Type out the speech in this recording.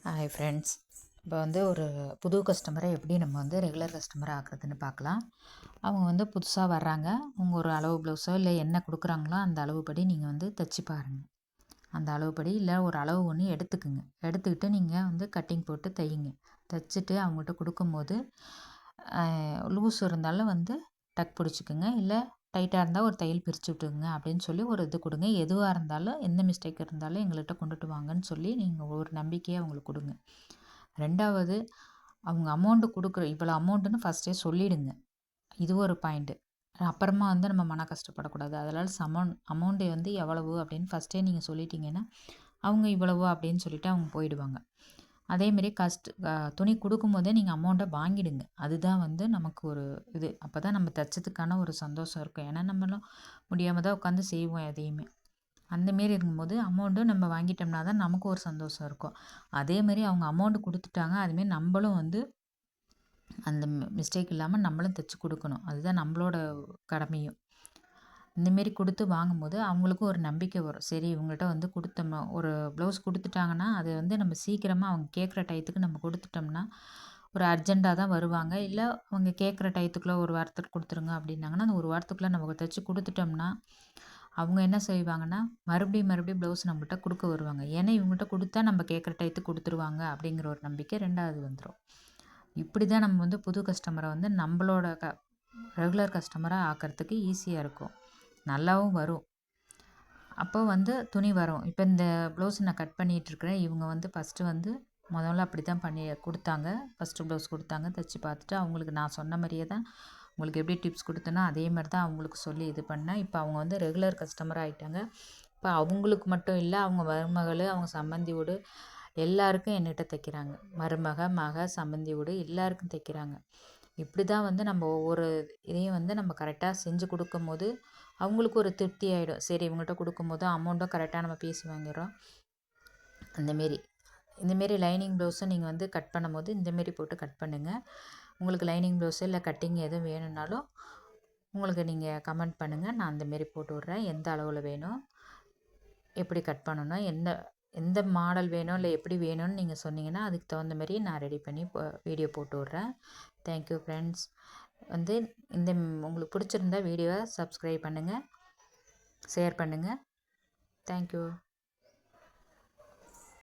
Hi friends. இப்போ வந்து ஒரு புது கஸ்டமரை எப்படி நம்ம வந்து ரெகுலர் கஸ்டமரை ஆக்குறதுன்னு பார்க்கலாம். அவங்க வந்து புதுசாக வர்றாங்க. அவங்க ஒரு அளவு ப்ளவுஸோ இல்லை என்ன கொடுக்குறாங்களோ அந்த அளவுப்படி நீங்கள் வந்து தைச்சி பாருங்கள். அந்த அளவுப்படி இல்லை ஒரு அளவு ஒன்று எடுத்துக்குங்க. எடுத்துக்கிட்டு நீங்கள் வந்து கட்டிங் போட்டு தையுங்க. தைச்சிட்டு அவங்கள்ட்ட கொடுக்கும்போது லூஸ் இருந்தாலும் வந்து டக் பிடிச்சிக்குங்க. இல்லை டைட்டாக இருந்தால் ஒரு தையல் பிரித்து விட்டுக்குங்க அப்படின்னு சொல்லி ஒரு இது கொடுங்க. எதுவாக இருந்தாலும் எந்த மிஸ்டேக் இருந்தாலும் எங்கள்கிட்ட கொண்டுட்டு வாங்கன்னு சொல்லி நீங்கள் ஒரு நம்பிக்கையை அவங்களுக்கு கொடுங்க. ரெண்டாவது, அவங்க அமௌண்ட்டு கொடுக்குற இவ்வளோ அமௌண்ட்டுன்னு ஃபஸ்ட்டே சொல்லிவிடுங்க. இது ஒரு பாயிண்ட்டு. அப்புறமா வந்து நம்ம மன கஷ்டப்படக்கூடாது. அதனால் அமௌண்ட்டு வந்து எவ்வளவு அப்படின்னு ஃபஸ்ட்டே நீங்கள் சொல்லிட்டீங்கன்னா அவங்க இவ்வளவு அப்படின்னு சொல்லிட்டு அவங்க போயிடுவாங்க. அதேமாரி துணி கொடுக்கும்போதே நீங்கள் அமௌண்ட்டை வாங்கிடுங்க. அதுதான் வந்து நமக்கு ஒரு இது. அப்போ தான் நம்ம தைச்சதுக்கான ஒரு சந்தோஷம் இருக்கும். ஏன்னா நம்மளும் முடியாமல் தான் உட்காந்து செய்வோம் எதையுமே. அந்தமாரி இருக்கும்போது அமௌண்ட்டும் நம்ம வாங்கிட்டோம்னா தான் நமக்கு ஒரு சந்தோஷம் இருக்கும். அதேமாரி அவங்க அமௌண்ட்டு கொடுத்துட்டாங்க. அதுமாரி நம்மளும் வந்து அந்த மிஸ்டேக் இல்லாமல் நம்மளும் தைச்சி கொடுக்கணும். அதுதான் நம்மளோட கடமையும். இந்தமாரி கொடுத்து வாங்கும்போது அவங்களுக்கும் ஒரு நம்பிக்கை வரும். சரி இவங்கள்ட்ட வந்து கொடுத்தோம்னா ஒரு ப்ளவுஸ் கொடுத்துட்டாங்கன்னா அதை வந்து நம்ம சீக்கிரமாக அவங்க கேட்குற டயத்துக்கு நம்ம கொடுத்துட்டோம்னா ஒரு அர்ஜெண்ட்டாக தான் வருவாங்க. இல்லை அவங்க கேட்குற டயத்துக்குள்ளே ஒரு வாரத்துக்கு கொடுத்துருங்க அப்படின்னாங்கன்னா அந்த ஒரு வாரத்துக்குள்ளே நம்ம தைச்சி கொடுத்துட்டோம்னா அவங்க என்ன செய்வாங்கன்னா மறுபடியும் ப்ளவுஸ் நம்மகிட்ட கொடுக்க வருவாங்க. ஏன்னா இவங்ககிட்ட கொடுத்தா நம்ம கேட்குற டயத்துக்கு கொடுத்துருவாங்க அப்படிங்கிற ஒரு நம்பிக்கை ரெண்டாவது வந்துடும். இப்படி தான் நம்ம வந்து புது கஸ்டமரை வந்து நம்மளோட ரெகுலர் கஸ்டமராக ஆக்கிறதுக்கு ஈஸியாக இருக்கும். நல்லாவும் வரும். அப்போ வந்து துணி வரும். இப்போ இந்த ப்ளவுஸ் நான் கட் பண்ணிகிட்ருக்கிறேன். இவங்க வந்து ஃபஸ்ட்டு வந்து முதல்ல அப்படி தான் பண்ணி கொடுத்தாங்க. ஃபஸ்ட்டு ப்ளவுஸ் கொடுத்தாங்க. தைச்சி பார்த்துட்டு அவங்களுக்கு நான் சொன்ன மாதிரியே தான் உங்களுக்கு எப்படி டிப்ஸ் கொடுத்தேனோ அதே மாதிரி தான் அவங்களுக்கு சொல்லி இது பண்ணேன். இப்போ அவங்க வந்து ரெகுலர் கஸ்டமராக ஆகிட்டாங்க. இப்போ அவங்களுக்கு மட்டும் இல்லை, அவங்க மருமகள், அவங்க சம்பந்தி வீடு எல்லாருக்கும் என்கிட்ட தைக்கிறாங்க. மக, சம்பந்தி வீடு எல்லாருக்கும் தைக்கிறாங்க. இப்படி தான் வந்து நம்ம ஒவ்வொரு இதையும் வந்து நம்ம கரெக்டாக செஞ்சு கொடுக்கும்போது அவங்களுக்கு ஒரு திருப்தி ஆகிடும். சரி இவங்கள்ட்ட கொடுக்கும்போது அமௌண்ட்டும் கரெக்டாக நம்ம பேசி வாங்கிடுறோம். இந்தமாரி லைனிங் ப்ளவுஸும் நீங்கள் வந்து கட் பண்ணும்போது இந்தமாரி போட்டு கட் பண்ணுங்கள். உங்களுக்கு லைனிங் ப்ளவுஸு இல்லை கட்டிங் எதுவும் வேணும்னாலும் உங்களுக்கு நீங்கள் கமெண்ட் பண்ணுங்கள். நான் அந்தமாரி போட்டு விட்றேன். எந்த அளவில் வேணும், எப்படி கட் பண்ணணும், எந்த மாடல் வேணும் இல்லை எப்படி வேணும்னு நீங்கள் சொன்னீங்கன்னா அதுக்கு தகுந்த மாதிரி நான் ரெடி பண்ணி வீடியோ போட்டு விட்றேன். Thank you friends. வந்து உங்களுக்கு பிடிச்சிருந்தா வீடியோவை சப்ஸ்கிரைப் பண்ணுங்கள், ஷேர் பண்ணுங்கள். தேங்க்யூ.